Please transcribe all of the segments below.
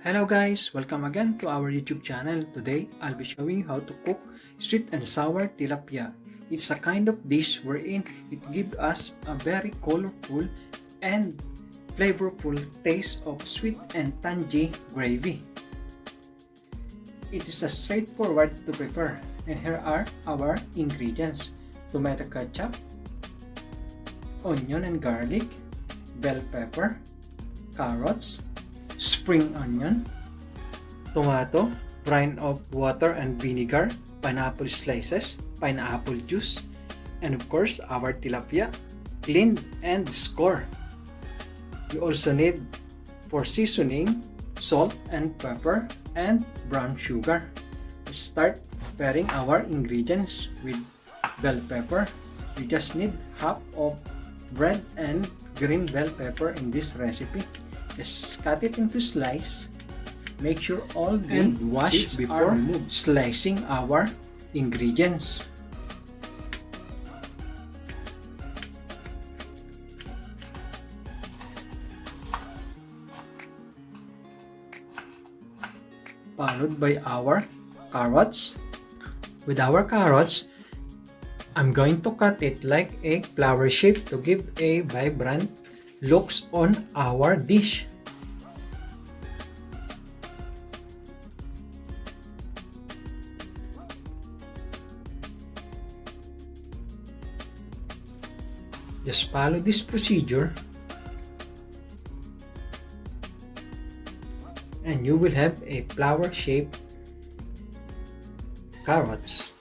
Hello guys, welcome again to our YouTube channel. Today, I'll be showing you how to cook sweet and sour tilapia. It's a kind of dish wherein it gives us a very colorful and flavorful taste of sweet and tangy gravy. It is a straightforward to prepare, and here are our ingredients: tomato ketchup, onion and garlic, bell pepper, carrots, spring onion, tomato, brine of water and vinegar, pineapple slices, pineapple juice, and of course our tilapia, cleaned and scored. You also need for seasoning, salt and pepper and brown sugar. Let's start preparing our ingredients. With bell pepper, we just need half of red and green bell pepper in this recipe. Just cut it into slice. Make sure all the wash before slicing our ingredients. Followed by our carrots. With our carrots, I'm going to cut it like a flower shape to give a vibrant looks on our dish. Just follow this procedure and you will have a flower shaped carrots.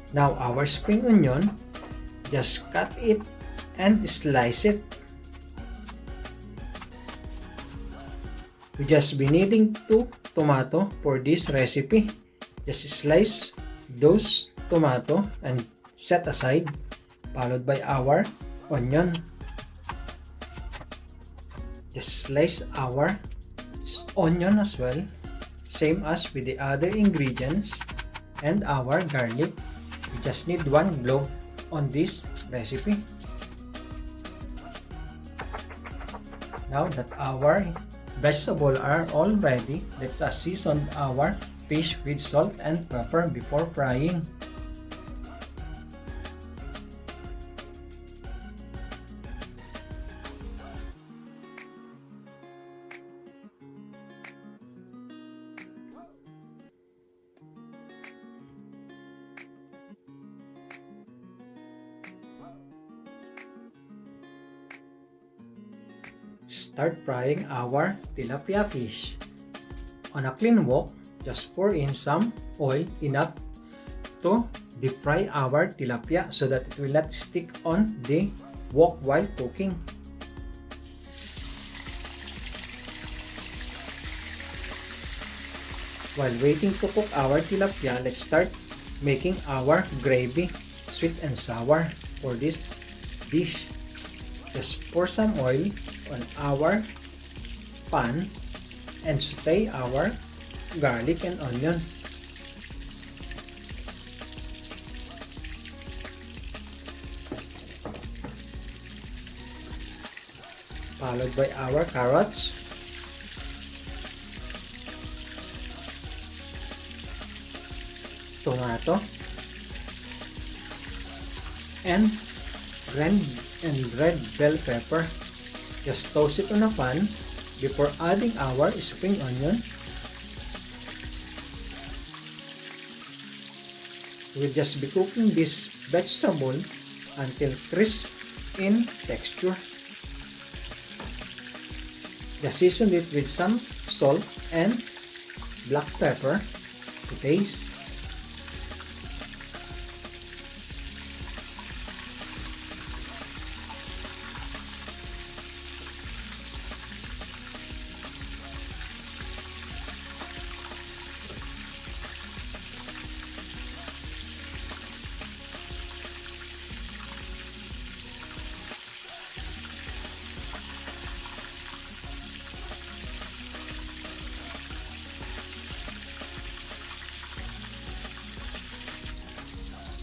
Now our spring onion, just cut it and slice it. We just be needing 2 tomato for this recipe. Just slice those tomato and set aside, followed by our onion. Just slice our onion as well, same as with the other ingredients, and our garlic. We just need 1 clove on this recipe. Now that our vegetables are all ready, let's season our fish with salt and pepper before frying. Start frying our tilapia fish. On a clean wok, just pour in some oil, enough to deep fry our tilapia so that it will not stick on the wok while cooking. While waiting to cook our tilapia, let's start making our gravy, sweet and sour, for this dish. Just pour some oil on our pan and saute our garlic and onion. Followed by our carrots, tomato, and red bell pepper. Just toast it on a pan before adding our spring onion. We'll just be cooking this vegetable until crisp in texture. Just season it with some salt and black pepper to taste.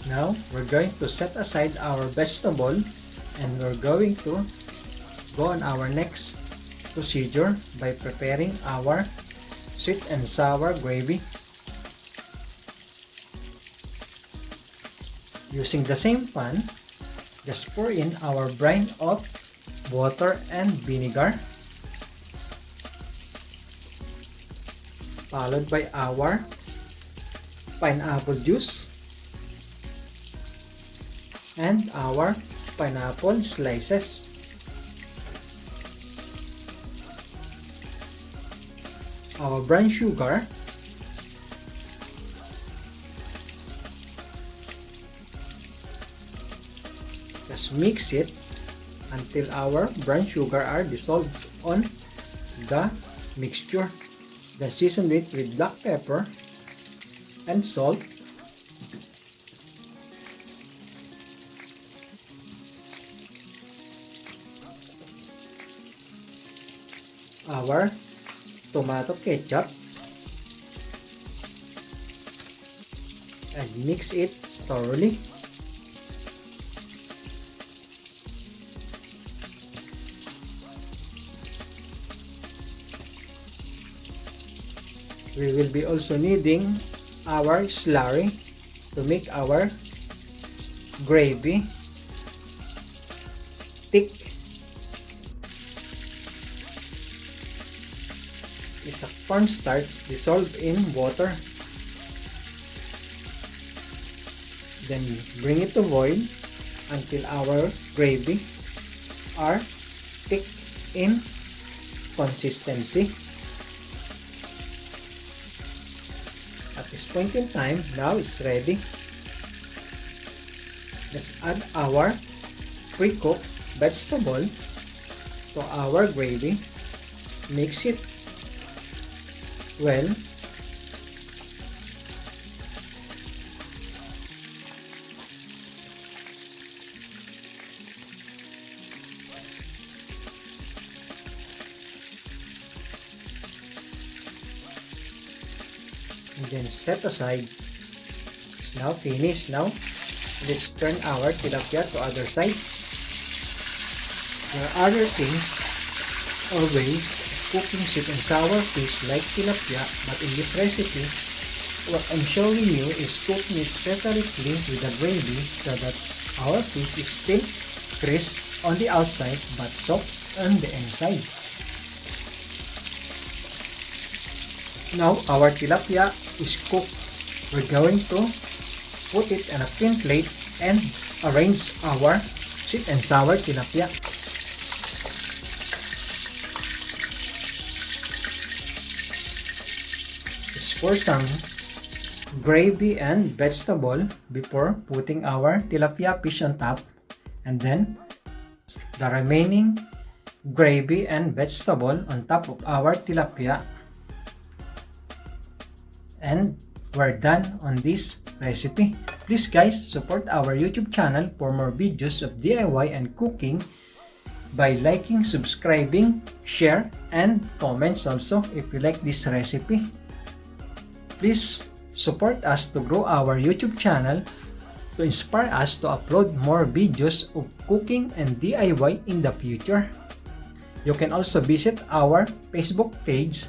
Now, we're going to set aside our vegetable and we're going to go on our next procedure by preparing our sweet and sour gravy. Using the same pan, just pour in our brine of water and vinegar, followed by our pineapple juice and our pineapple slices. Our brown sugar, just mix it until our brown sugar are dissolved on the mixture. Then season it with black pepper and salt. Our tomato ketchup and mix it thoroughly. We will be also needing our slurry to make our gravy thick. It's a cornstarch dissolved in water. Then bring it to boil until our gravy are thick in consistency. At this point in time, now it's ready. Let's add our pre-cooked vegetable to our gravy. Mix it well. And then set aside. It's now finished. Now let's turn our tilapia to other side. There are other things or ways of cooking sweet and sour fish like tilapia, but in this recipe what I'm showing you is cooking it separately with the gravy so that our fish is still crisp on the outside but soft on the inside. Now our tilapia is cooked. We're going to put it in a thin plate and arrange our sweet and sour tilapia. Let's pour some gravy and vegetable before putting our tilapia fish on top, and then the remaining gravy and vegetable on top of our tilapia. And we're done on this recipe. Please guys, support our YouTube channel for more videos of DIY and cooking by liking, subscribing, share, and comments also if you like this recipe. Please support us to grow our YouTube channel to inspire us to upload more videos of cooking and DIY in the future. You can also visit our Facebook page,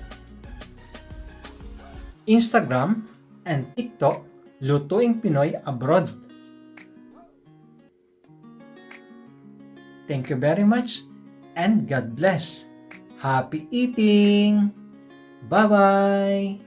Instagram, and TikTok, Lutuing Pinoy Abroad. Thank you very much and God bless. Happy eating! Bye-bye!